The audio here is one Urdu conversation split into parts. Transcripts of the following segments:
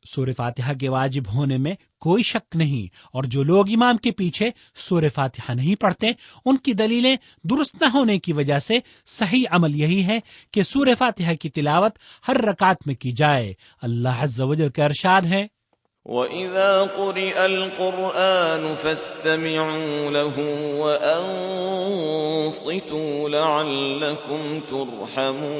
سورہ فاتحہ کے واجب ہونے میں کوئی شک نہیں، اور جو لوگ امام کے پیچھے سورہ فاتحہ نہیں پڑھتے ان کی دلیلیں درست نہ ہونے کی وجہ سے صحیح عمل یہی ہے کہ سورہ فاتحہ کی تلاوت ہر رکعت میں کی جائے۔ اللہ عز و جل کا ارشاد ہے، وَإِذَا قُرِئَ الْقُرْآنُ فَاسْتَمِعُوا لَهُ وَأَنصِتُوا لَعَلَّكُمْ تُرْحَمُونَ۔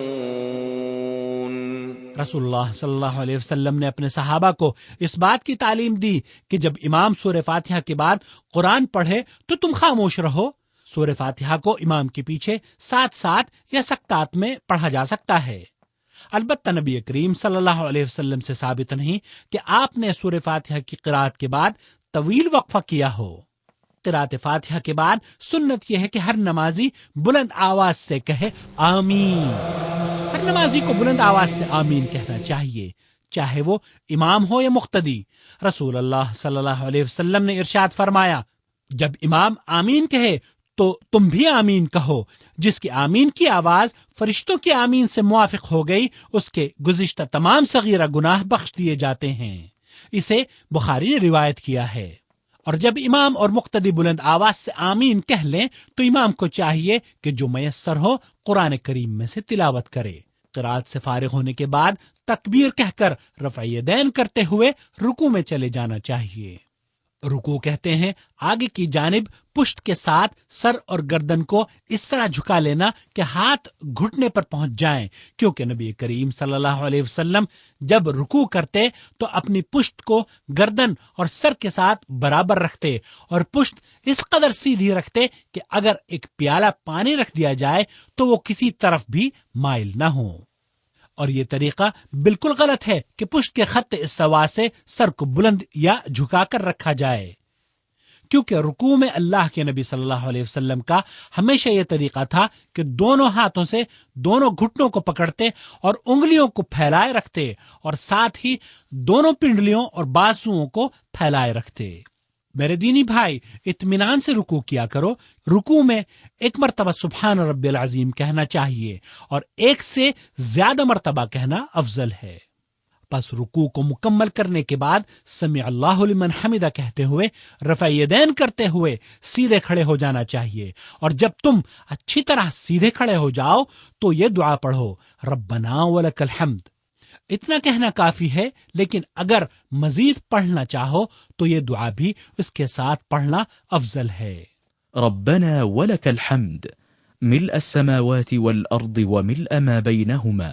رسول اللہ صلی اللہ علیہ وسلم نے اپنے صحابہ کو اس بات کی تعلیم دی کہ جب امام سورہ فاتحہ کے بعد قرآن پڑھے تو تم خاموش رہو۔ سورہ فاتحہ کو امام کے پیچھے ساتھ ساتھ یا سکتات میں پڑھا جا سکتا ہے، البتہ نبی کریم صلی اللہ علیہ وسلم سے ثابت نہیں کہ آپ نے سورہ فاتحہ کی قرأت کے بعد طویل وقفہ کیا ہو۔ قرأت فاتحہ کے بعد سنت یہ ہے کہ ہر نمازی بلند آواز سے کہے آمین۔ ہر نمازی کو بلند آواز سے آمین کہنا چاہیے، چاہے وہ امام ہو یا مقتدی۔ رسول اللہ صلی اللہ علیہ وسلم نے ارشاد فرمایا، جب امام آمین کہے تو تم بھی آمین کہو۔ جس کی آمین کی آواز فرشتوں کی آمین سے موافق ہو گئی اس کے گزشتہ تمام صغیرہ گناہ بخش دیے جاتے ہیں۔ اسے بخاری نے روایت کیا ہے۔ اور جب امام اور مقتدی بلند آواز سے آمین کہہ لیں تو امام کو چاہیے کہ جو میسر ہو قرآن کریم میں سے تلاوت کرے۔ قرأت سے فارغ ہونے کے بعد تکبیر کہہ کر رفع یدین کرتے ہوئے رکوع میں چلے جانا چاہیے۔ رکوع کہتے ہیں آگے کی جانب پشت کے ساتھ سر اور گردن کو اس طرح جھکا لینا کہ ہاتھ گھٹنے پر پہنچ جائیں، کیونکہ نبی کریم صلی اللہ علیہ وسلم جب رکوع کرتے تو اپنی پشت کو گردن اور سر کے ساتھ برابر رکھتے اور پشت اس قدر سیدھی رکھتے کہ اگر ایک پیالہ پانی رکھ دیا جائے تو وہ کسی طرف بھی مائل نہ ہو۔ اور یہ طریقہ بالکل غلط ہے کہ پشت کے خط استوا سے سر کو بلند یا جھکا کر رکھا جائے، کیونکہ رکوع میں اللہ کے نبی صلی اللہ علیہ وسلم کا ہمیشہ یہ طریقہ تھا کہ دونوں ہاتھوں سے دونوں گھٹنوں کو پکڑتے اور انگلیوں کو پھیلائے رکھتے اور ساتھ ہی دونوں پنڈلیوں اور بازوؤں کو پھیلائے رکھتے۔ میرے دینی بھائی، اطمینان سے رکوع کیا کرو۔ رکوع میں ایک مرتبہ سبحان رب العظیم کہنا چاہیے اور ایک سے زیادہ مرتبہ کہنا افضل ہے۔ پس رکوع کو مکمل کرنے کے بعد سمع اللہ لمن حمدہ کہتے ہوئے رفع یدین کرتے ہوئے سیدھے کھڑے ہو جانا چاہیے، اور جب تم اچھی طرح سیدھے کھڑے ہو جاؤ تو یہ دعا پڑھو، ربنا ولک الحمد۔ اتنا کہنا کافی ہے، لیکن اگر مزید پڑھنا چاہو تو یہ دعا بھی اس کے ساتھ پڑھنا افضل ہے۔ ربنا ولك الحمد ملء السماوات والأرض وملء ما بينهما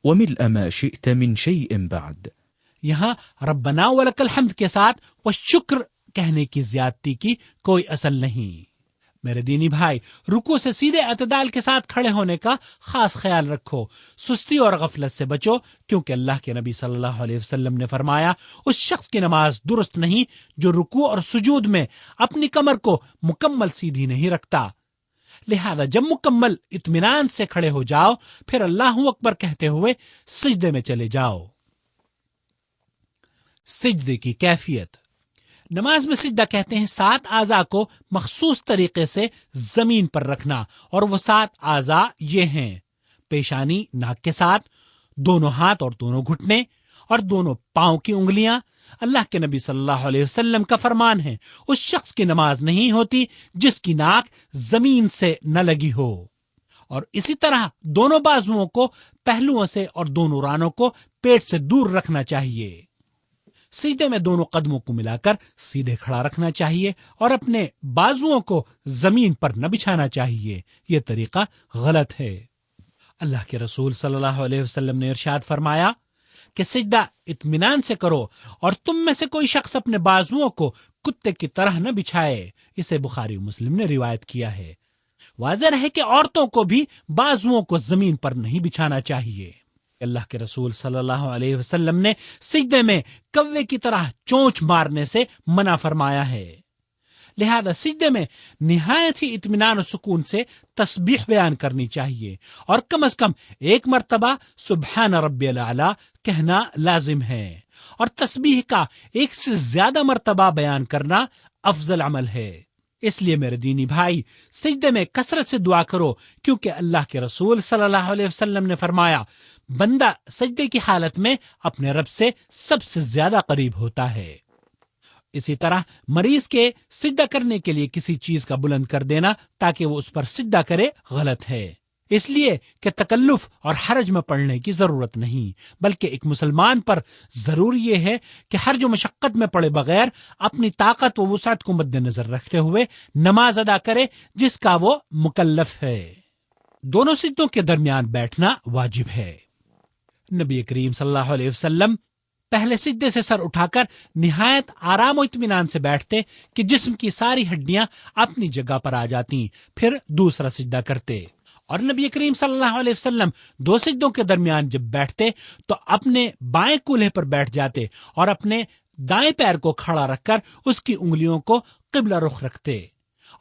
وملء ما شئت من شيء بعد۔ یہاں ربنا ولک الحمد کے ساتھ وہ شکر کہنے کی زیادتی کی کوئی اصل نہیں۔ میرے دینی بھائی، رکوع سے سیدھے اعتدال کے ساتھ کھڑے ہونے کا خاص خیال رکھو، سستی اور غفلت سے بچو، کیونکہ اللہ کے نبی صلی اللہ علیہ وسلم نے فرمایا اس شخص کی نماز درست نہیں جو رکوع اور سجود میں اپنی کمر کو مکمل سیدھی نہیں رکھتا۔ لہذا جب مکمل اطمینان سے کھڑے ہو جاؤ پھر اللہ اکبر کہتے ہوئے سجدے میں چلے جاؤ۔ سجدے کی کیفیت۔ نماز میں سجدہ کہتے ہیں 7 اعضاء کو مخصوص طریقے سے زمین پر رکھنا، اور وہ 7 اعضاء یہ ہیں: پیشانی ناک کے ساتھ، دونوں ہاتھ اور دونوں گھٹنے، اور دونوں پاؤں کی انگلیاں۔ اللہ کے نبی صلی اللہ علیہ وسلم کا فرمان ہے اس شخص کی نماز نہیں ہوتی جس کی ناک زمین سے نہ لگی ہو۔ اور اسی طرح دونوں بازوؤں کو پہلوؤں سے اور دونوں رانوں کو پیٹ سے دور رکھنا چاہیے۔ سجدے میں دونوں قدموں کو ملا کر سیدھے کھڑا رکھنا چاہیے اور اپنے بازوؤں کو زمین پر نہ بچھانا چاہیے۔ یہ طریقہ غلط ہے۔ اللہ کے رسول صلی اللہ علیہ وسلم نے ارشاد فرمایا کہ سجدہ اطمینان سے کرو، اور تم میں سے کوئی شخص اپنے بازوؤں کو کتے کی طرح نہ بچھائے۔ اسے بخاری و مسلم نے روایت کیا ہے۔ واضح ہے کہ عورتوں کو بھی بازوؤں کو زمین پر نہیں بچھانا چاہیے۔ اللہ کے رسول صلی اللہ علیہ وسلم نے سجدے میں کوے کی طرح چونچ مارنے سے منع فرمایا ہے۔ لہذا سجدے میں نہایت ہی اطمینان و سکون سے تسبیح بیان کرنی چاہیے، اور کم از کم 1 مرتبہ سبحان ربی الاعلی کہنا لازم ہے، اور تسبیح کا 1 سے زیادہ مرتبہ بیان کرنا افضل عمل ہے۔ اس لیے میرے دینی بھائی، سجدے میں کثرت سے دعا کرو، کیونکہ اللہ کے رسول صلی اللہ علیہ وسلم نے فرمایا بندہ سجدے کی حالت میں اپنے رب سے سب سے زیادہ قریب ہوتا ہے۔ اسی طرح مریض کے سجدہ کرنے کے لیے کسی چیز کا بلند کر دینا تاکہ وہ اس پر سجدہ کرے غلط ہے، اس لیے کہ تکلف اور حرج میں پڑنے کی ضرورت نہیں، بلکہ ایک مسلمان پر ضروری یہ ہے کہ حرج و مشقت میں پڑے بغیر اپنی طاقت و وسعت کو مد نظر رکھتے ہوئے نماز ادا کرے جس کا وہ مکلف ہے۔ دونوں سجدوں کے درمیان بیٹھنا واجب ہے۔ نبی کریم صلی اللہ علیہ وسلم پہلے سجدے سے سر اٹھا کر نہایت آرام و اطمینان سے بیٹھتے کہ جسم کی ساری ہڈیاں اپنی جگہ پر آ جاتی، پھر دوسرا سجدہ کرتے۔ اور نبی کریم صلی اللہ علیہ وسلم دو سجدوں کے درمیان جب بیٹھتے تو اپنے بائیں کولہے پر بیٹھ جاتے اور اپنے دائیں پیر کو کھڑا رکھ کر اس کی انگلیوں کو قبلہ رخ رکھتے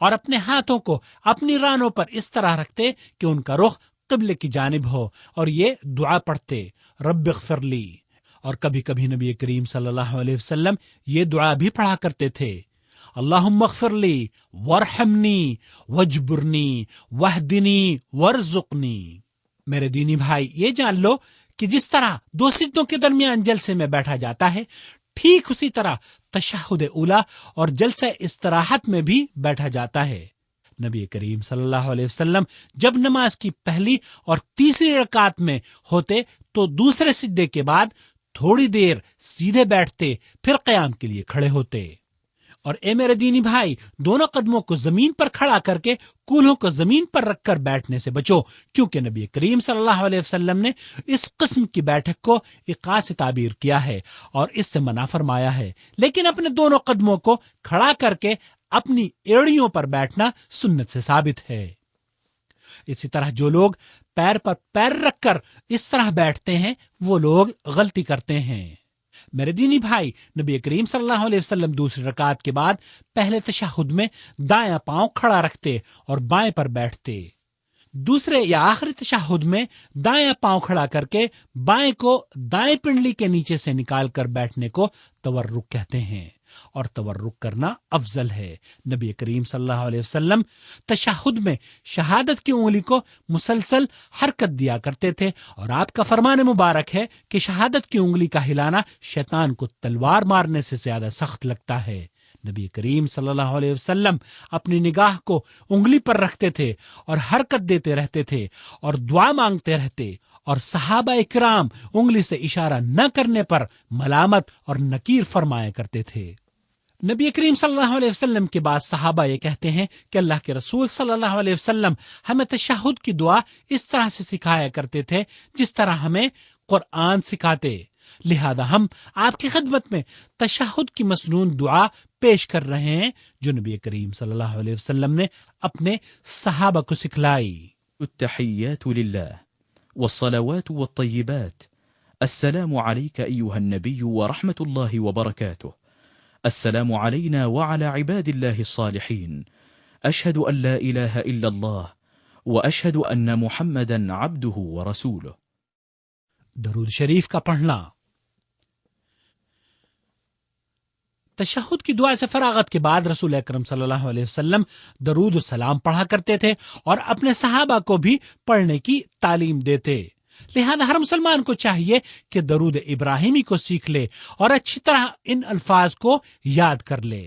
اور اپنے ہاتھوں کو اپنی رانوں پر اس طرح رکھتے کہ ان کا رخ قبلے کی جانب ہو، اور یہ دعا پڑھتے، رب اغفر لی۔ اور کبھی کبھی نبی کریم صلی اللہ علیہ وسلم یہ دعا بھی پڑھا کرتے تھے، اللہم اغفر لی وارحمنی واجبرنی واہدنی وارزقنی۔ میرے دینی بھائی، یہ جان لو کہ جس طرح دو سجدوں کے درمیان جلسے میں بیٹھا جاتا ہے، ٹھیک اسی طرح تشہد اولیٰ اور جلسہ استراحت میں بھی بیٹھا جاتا ہے۔ نبی کریم صلی اللہ علیہ وسلم جب نماز کی پہلی اور تیسری رکعت میں ہوتے تو دوسرے سجدے کے بعد تھوڑی دیر سیدھے بیٹھتے، پھر قیام کے لیے کھڑے ہوتے۔ اور اے میرے دینی بھائی، دونوں قدموں کو زمین پر کھڑا کر کے کولہوں کو زمین پر رکھ کر بیٹھنے سے بچو، کیونکہ نبی کریم صلی اللہ علیہ وسلم نے اس قسم کی بیٹھک کو ایقاع سے تعبیر کیا ہے اور اس سے منع فرمایا ہے، لیکن اپنے دونوں قدموں کو کھڑا کر کے اپنی ایڑیوں پر بیٹھنا سنت سے ثابت ہے۔ اسی طرح جو لوگ پیر پر پیر رکھ کر اس طرح بیٹھتے ہیں وہ لوگ غلطی کرتے ہیں۔ میرے دینی بھائی، نبی کریم صلی اللہ علیہ وسلم دوسری رکعت کے بعد پہلے تشہد میں دایاں پاؤں کھڑا رکھتے اور بائیں پر بیٹھتے، دوسرے یا آخری تشہد میں دایاں پاؤں کھڑا کر کے بائیں کو دائیں پنڈلی کے نیچے سے نکال کر بیٹھنے کو تورک کہتے ہیں، اور تورک کرنا افضل ہے۔ نبی کریم صلی اللہ علیہ وسلم تشہد میں شہادت کی انگلی کو مسلسل حرکت دیا کرتے تھے، اور آپ کا فرمان مبارک ہے کہ شہادت کی انگلی کا ہلانا شیطان کو تلوار مارنے سے زیادہ سخت لگتا ہے۔ نبی کریم صلی اللہ علیہ وسلم اپنی نگاہ کو انگلی پر رکھتے تھے اور حرکت دیتے رہتے تھے اور دعا مانگتے رہتے، اور صحابہ اکرام انگلی سے اشارہ نہ کرنے پر ملامت اور نکیر فرمایا کرتے تھے۔ نبی کریم صلی اللہ علیہ وسلم کے بعد صحابہ یہ کہتے ہیں کہ اللہ کے رسول صلی اللہ علیہ وسلم ہمیں تشہد کی دعا اس طرح سے سکھایا کرتے تھے جس طرح ہمیں قرآن سکھاتے، لہذا ہم آپ کی خدمت میں تشہد کی مسنون دعا پیش کر رہے ہیں جو نبی کریم صلی اللہ علیہ وسلم نے اپنے صحابہ کو سکھلائی۔ التحيات لله والصلوات والطيبات، السلام عليك أيها النبي ورحمة الله وبركاته، السلام علينا وعلى عباد الله الصالحين، أشهد أن لا إله إلا الله وأشهد أن محمدا عبده ورسوله۔ درود شریف کا پڑھنا۔ تشہد کی دعا سے فراغت کے بعد رسول اکرم صلی اللہ علیہ وسلم درود و سلام پڑھا کرتے تھے اور اپنے صحابہ کو بھی پڑھنے کی تعلیم دیتے، لہذا ہر مسلمان کو چاہیے کہ درود ابراہیمی کو سیکھ لے اور اچھی طرح ان الفاظ کو یاد کر لے۔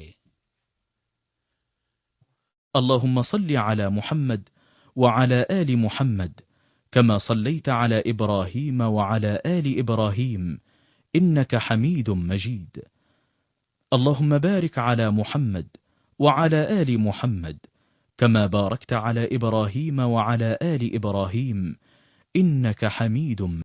اللهم صل على محمد وعلى آل محمد كما صليت على إبراهيم وعلى آل إبراهيم إنك حميد مجيد، اللهم بارك على محمد وعلى آل محمد كما باركت على إبراهيم وعلى آل إبراهيم إنك حميد مجيد۔